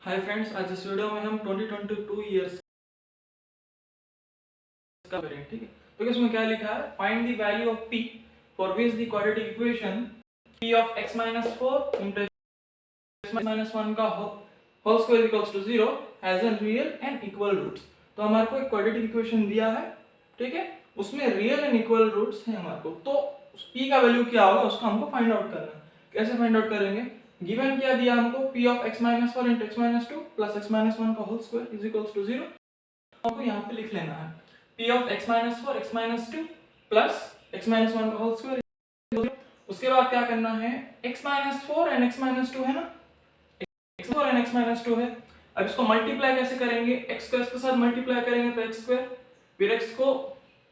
Hi friends, आज इस video में हम 2022 ईयर्स का करेंगे। ठीक है, तो इसमें क्या लिखा है, find the value of p for which the quadratic equation p of x - 4 into x - 1 का whole square equals to 0 has an real and equal roots. तो हमारे को एक क्वाड्रेटिक इक्वेशन दिया है, ठीक है, उसमें रियल एंड इक्वल रूट्स हैं हमारे को। तो p का वैल्यू क्या होगा उसको हमको फाइंड आउट करना है। कैसे फाइंड आउट करेंगे? गिवन क्या दिया हमको, p of x - 4 into x - 2 plus x - 1 का whole square is equals to 0। आपको यहाँ पे लिख लेना है p of x - 4 x - 2 plus x - 1 का होल स्क्वायर। उसके बाद क्या करना है, x - 4 एंड x - 2 है ना, x 4 एंड x - 2 है। अब इसको मल्टीप्लाई कैसे करेंगे, x को इसके साथ मल्टीप्लाई करेंगे तो x स्क्वायर, फिर x को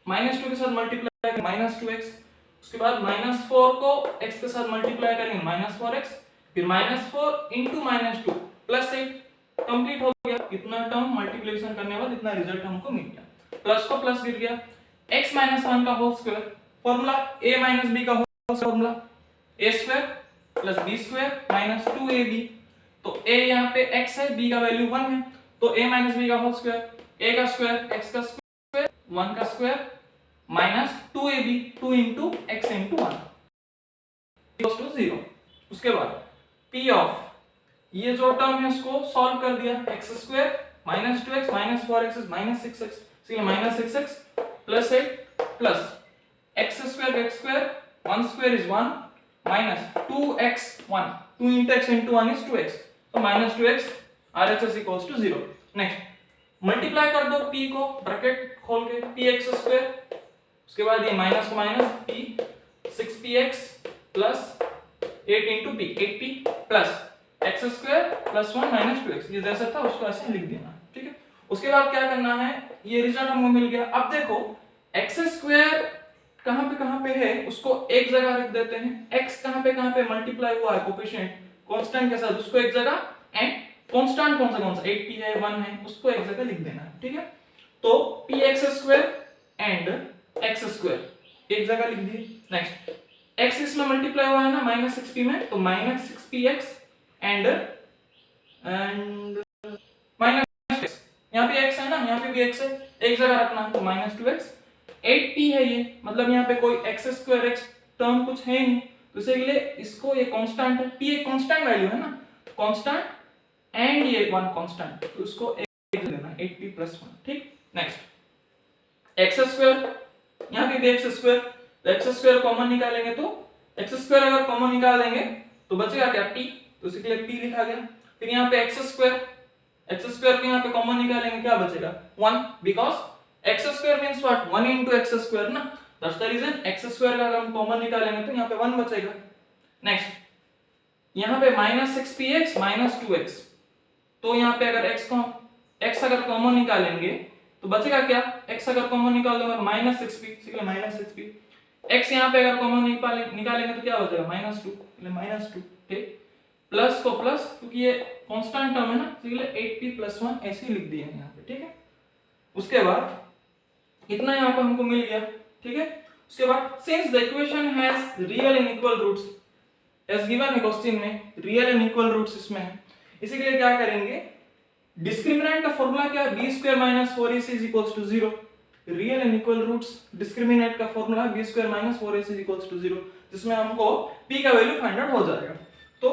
-2 के साथ मल्टीप्लाई करेंगे -2x, उसके बाद -4 को x के साथ मल्टीप्लाई करेंगे -4x, फिर -4 into -2 प्लस 8 कंप्लीट हो गया। इतना टर्म मल्टीप्लिकेशन करने के बाद इतना रिजल्ट हमको मिल गया। प्लस को प्लस गिर गया, x - 1 का whole square, formula a - b का whole formula a square plus b square minus 2ab। तो a यहाँ पे x है, b का वैल्यू 1 है, तो a - b का होल स्क्वायर, a का स्क्वायर x का स्क्वायर 1 का square minus 2ab 2 into x into 1 equals to 0। उसके बाद p ऑफ ये जो टर्म है उसको सॉल्व कर दिया, x square minus 2x minus 4x minus 6x, इसलिए minus 6x plus 8 plus x square x square 1 square is 1 minus 2x 1 2 into x into 1 is 2x, तो minus 2x RHS equals to 0। Next multiply कर दो p को, bracket खोल के px square, उसके बाद ये माइनस को minus p 6px plus 8 into p 8p plus x square plus 1 minus 2x, ये जैसा था उसको ऐसे लिख देना, ठीक है। उसके बाद क्या करना है, ये रिजल्ट हमको मिल गया। अब देखो x स्क्वायर कहां पे है उसको एक जगह रख देते हैं, x कहां पे मल्टीप्लाई हुआ है कोएफिशिएंट कांस्टेंट के साथ, उसको एक जगह, एंड कांस्टेंट कौन सा 8p है 1 है उसको एक जगह लिख देना है, ठीक है। तो px square and x square एक जगह लिख दिए। नेक्स्ट x इसमें मल्टीप्लाई हुआ है ना -6p में, तो -6px एंड माइनस यहाँ पे x है ना, यहाँ पे भी x है, एक जगह रखना है, तो -2x 8p है ये, मतलब यहाँ पे कोई x स्क्वायर x टर्म कुछ है नहीं, तो इसी के लिए इसको ये कांस्टेंट है, p एक कांस्टेंट वैल्यू है ना, कांस्टेंट एंड ये 1 कांस्टेंट, तो उसको एक लेना 8p + 1, ठीक। नेक्स्ट x स्क्वायर, यहाँ पे भी x स्क्वायर, तो x स्क्वायर कॉमन निकालेंगे, तो x स्क्वायर अगर कॉमन निकालेंगे तो बचेगा क्या p, तो इसी के लिए p लिखा गया। फिर यहाँ पे x स्क्वायर को यहाँ पे कॉमन निकालेंगे, क्या बचेगा 1, because x square means what 1 into x square ना, that's the reason x square का अगर हम कॉमन निकालेंगे तो यहाँ पे 1 बचेगा। नेक्स्ट यहाँ पे -6px -2x, तो यहाँ पे अगर x अगर कॉमन निकालेंगे तो बचेगा क्या, x अगर कॉमन निकाल दोगे -6p, इसलिए -6p, x यहाँ पे अगर कॉमन निकालेंगे तो क्या बचेगा -2, इसलिए -2, ठीक। प्लस को प्लस, क्योंकि ये कांस्टेंट टर्म है ना, इसलिए 8p + 1 ऐसे ही लिख दिए हैं यहाँ पे, ठीक है। उसके बाद इतना यहाँ पे हमको मिल गया, ठीक है। उसके बाद since the equation has real and equal roots as given है क्वेश्चन में, रियल एंड इक्वल रूट्स इसमें है, इसीलिए क्या करेंगे, डिस्क्रिमिनेंट का फार्मूला क्या है, b² - 4ac = 0। Real and equal roots discriminant का फार्मूला b² - 4ac = 0, जिसमें हमको p का वैल्यू फाइंड आउट हो जाएगा। तो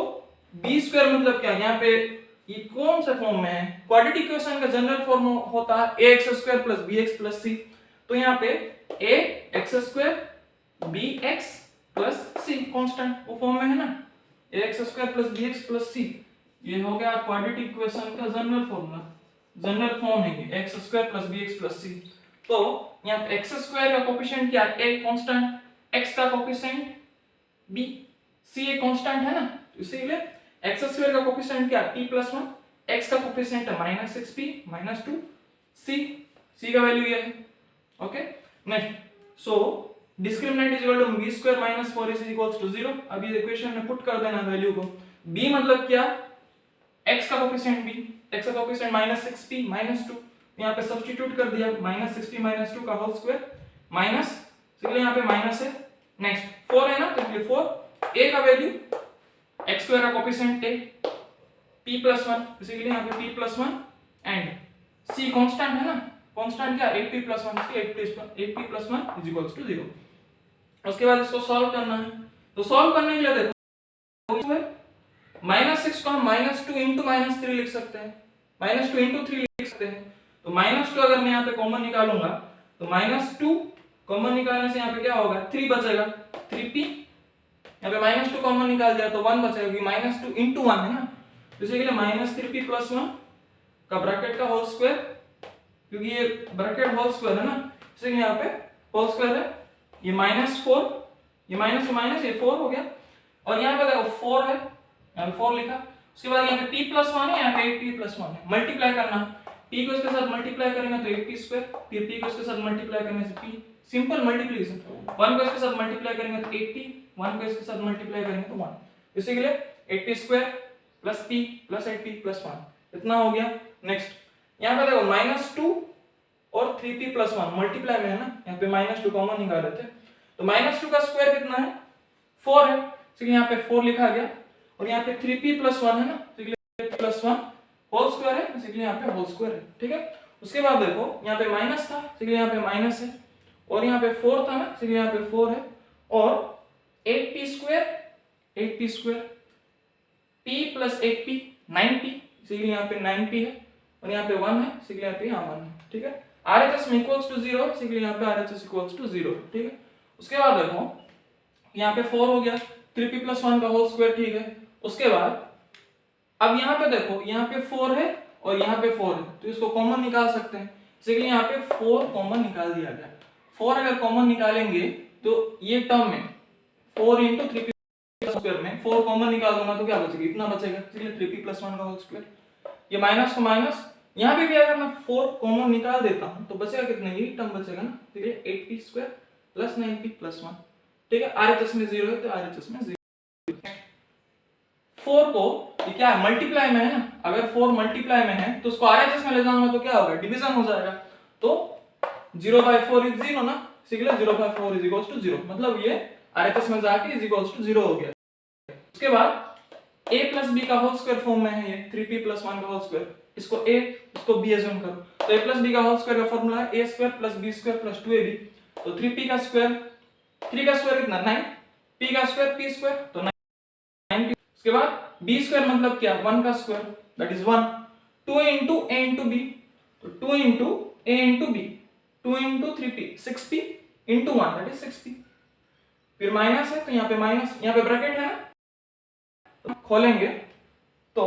b² मतलब क्या, यहाँ पे ये कौन से फॉर्म में है, क्वाड्रेटिक इक्वेशन का जनरल फॉर्म होता है ax² + bx + c, तो यहाँ पे ax² bx + c कांस्टेंट वो फॉर्म में है ना, ax² + bx + c, ये हो गया क्वाड्रेटिक इक्वेशन का जनरल फॉर्मूला, जनरल फॉर्म है ये x² + bx + c। तो यहाँ पे x² का कोएफिशिएंट क्या है, a कांस्टेंट, x का कोएफिशिएंट b, c एक कांस्टेंट है ना, तो इसीलिए x² का कोएफिशिएंट क्या p + 1, x का कोएफिशिएंट है -6p -2, c का वैल्यू ये है, okay. Next so discriminant is equal to b² - 4ac = 0। अब ये इक्वेशन में पुट कर देना वैल्यू को, b मतलब क्या, x का कोएफिशिएंट b, x का कोएफिशिएंट -6p -2, यहाँ पे सब्स्टिट्यूट कर दिया, -6p - 2 का होल स्क्वायर माइनस, इसलिए यहाँ पे माइनस है। नेक्स्ट 4 है ना, तो इसलिए 4, a का वैल्यू x² का coefficient a p plus one, इसीलिए यहाँ पे p plus one and c constant है ना, कांस्टेंट क्या 8p plus one, 8p plus one is equals to 0। उसके बाद इसको सॉल्व करना है, तो सॉल्व करने के लिए देखो -6 को हम -2 इंटू -3 लिख सकते हैं, -2 इंटू 3 लिख सकते हैं। तो -2 अगर मैं यहाँ पे कॉमन निकालूंगा तो -2 कॉमन निकालने से यहाँ पे क्या होगा 3 बचेगा, 3p, यहाँ पे -2 कॉमन निकाल दिया तो 1 बचेगा क्योंकि -2 इंटू 1 है ना, जैसे कि -3p प्लस 1 का ब्रैकेट का होल स्क्वायर, क्योंकि ये ब्रैकेट होल स्क्वायर है ना, जैसे कि यहाँ पे होल स्क्वायर है, ये -4, ये माइनस ये 4 हो गया, और यहाँ पे देखो 4 है, यहाँ पे 4 लिखा। उसके बाद यहाँ पे p प्लस 1 है, यहाँ पे 8p प्लस 1 है, मल्टीप्लाई करना है, p को इसके साथ मल्टीप्लाई करेंगे तो 8p स्क्वायर, फिर p को इसके साथ मल्टीप्लाई करने से p, सिंपल मल्टीप्लिकेशन, 1 को इसके साथ मल्टीप्लाई करेंगे तो 8p, 1 को इसके साथ मल्टीप्लाई करेंगे तो 1, इसी के लिए 8p square plus p plus 8p plus 1 इतना हो गया। नेक्स्ट यहाँ पे देखो -2 और 3p प्लस 1 मल्टीप्लाई में है ना, यहाँ पे -2 कॉमन निकाले थे, तो -2 का स्क्वायर कितना है 4 है, इसलिए यहाँ पे 4 लिखा गया, और यहाँ पे 3p प्लस 1 है ना, इसलिए प्लस 1 होल स्क्वायर है, इसलिए यहाँ पे होल स्क्वायर है, ठीक है। उसके बाद देखो यहाँ पे माइनस था, इसलिए यहाँ पे माइनस है, और यहाँ पे 4 था ना, इसलिए यहाँ पे 4 है, और 8p square p plus 8p 9p, इसलिए यहाँ पे 9p है, और यहाँ पे 1 है, इसलिए यहाँ पे 1 है, ठीक है। RHS में इक्वल्स टू 0, इसलिए यहाँ पे RHS इक्वल्स टू 0, ठीक है। उसके बाद देखो यहाँ पे 4 हो गया, 3p प्लस 1 का होल स्क्वायर, ठीक है। उसके बाद अब यहाँ पे देखो यहाँ पे 4 है और यहाँ पे 4 है, तो इसको कॉमन निकाल सकते हैं, इसलिए यहाँ पे 4 कॉमन निकाल दिया गया। 4 अगर कॉमन निकालेंगे तो ये टर्म में 4 इंटू 3p स्क्वायर में 4 कॉमन निकाल दूंगा तो क्या बचेगा, इतना बचेगा, इसलिए 3p प्लस 1 का होल स्क्वायर, ये माइनस को माइनस, यहाँ पे भी अगर मैं 4 कॉमन निकाल देता हूँ तो बचेगा कितना, ये टर्म बचेगा ना, इसलिए 8p square plus 9p plus 1, ठीक है। RHS में 0 है तो RHS में 0। 4 को ये क्या है मल्टीप्लाई में है ना, अगर 4 मल्टीप्लाई में है तो उसको RHS में ले जाऊंगा तो क्या होगा, डिवीजन हो जाएगा, तो 0/4 इज 0 ना, इसलिए 0/4 इज इक्वल्स टू 0, मतलब ये RHS में जाके इज इक्वल्स टू 0 हो गया। उसके बाद a प्लस b का होल स्क्वायर फॉर्म में है ये 3p प्लस 1 का होल स्क्वायर, इसको a इसको b अज्यूम करो, तो a प्लस b का होल स्क्वायर का फॉर्मूला है a square plus b square plus 2ab, तो 3p का स्क्वायर, 3 का स्क्वायर कितना 9, p का स्क्वायर p स्क्वायर तो 9p, उसके बाद b स्क्वायर मतलब क्या 1 का square that is 1, 2 into a into b, तो 2 into a into b, 2 into 3p 6p into 1 that is 6p, फिर माइनस है तो यहाँ पे माइनस, यहाँ पे ब्रैकेट है ना, तो खोलेंगे तो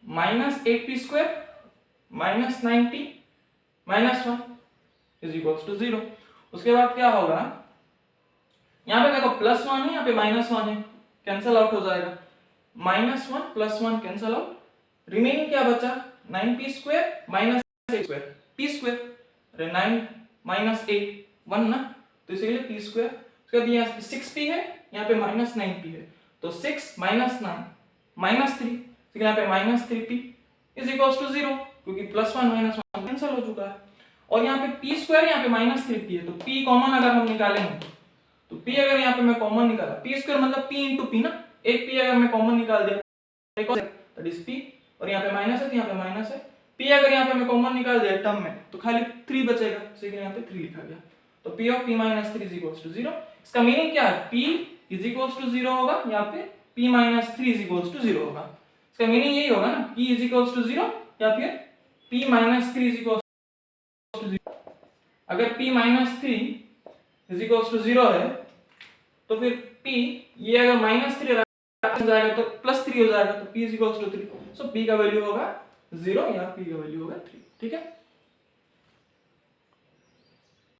-8p square minus 9p minus 1 is equals to 0। उसके बाद क्या होगा, यहाँ पे देखो प्लस 1 है, यहाँ पे -1 है, कैंसिल आउट हो जाएगा, -1 प्लस 1 कैंसिल आउट, रिमेनिंग क्या बचा 9p square minus 8 square p square, अरे 9 माइनस 8 1 ना, तो इसीलिए p स्क्वायर। उसके बाद यहाँ 6p है, यहाँ पे -9p है, तो 6 माइनस 9 माइनस 3, तो यहाँ पे -3p इज इक्वल्स टू 0, क्योंकि प्लस 1 माइनस 1 कैंसिल हो चुका है, और यहाँ पे p स्क्वायर यहाँ पे -3p है, तो p कॉमन अगर हम निकालेंगे तो p अगर यहाँ पे मैं कॉमन निकाला, p स्क्वायर मतलब p इंटू p ना, एक p अगर मैं कॉमन निकाल दिया दैट इज p, और यहाँ पे माइनस है तो यहाँ पे माइनस है, p अगर यहाँ पे मैं कॉमन निकाल दिया टर्म में तो खाली 3 बचेगा, इसलिए यहाँ पे 3 लिखा गया, तो p of p minus 3 is equals to 0। इसका मीनिंग क्या है, p इज इक्वल्स टू 0 होगा, यहाँ पे p minus 3 is equals to 0 होगा, इसका मीनिंग यही होगा ना, p इज इक्वल्स टू 0 या फिर p minus 3 is equals to 0। अगर p minus 3 is equals to 0 है तो फिर p ये अगर -3 जाएगा तो +3 हो जाएगा, तो p is equals to 3, so p का वैल्यू होगा 0 या p का वैल्यू होगा 3, ठीक है।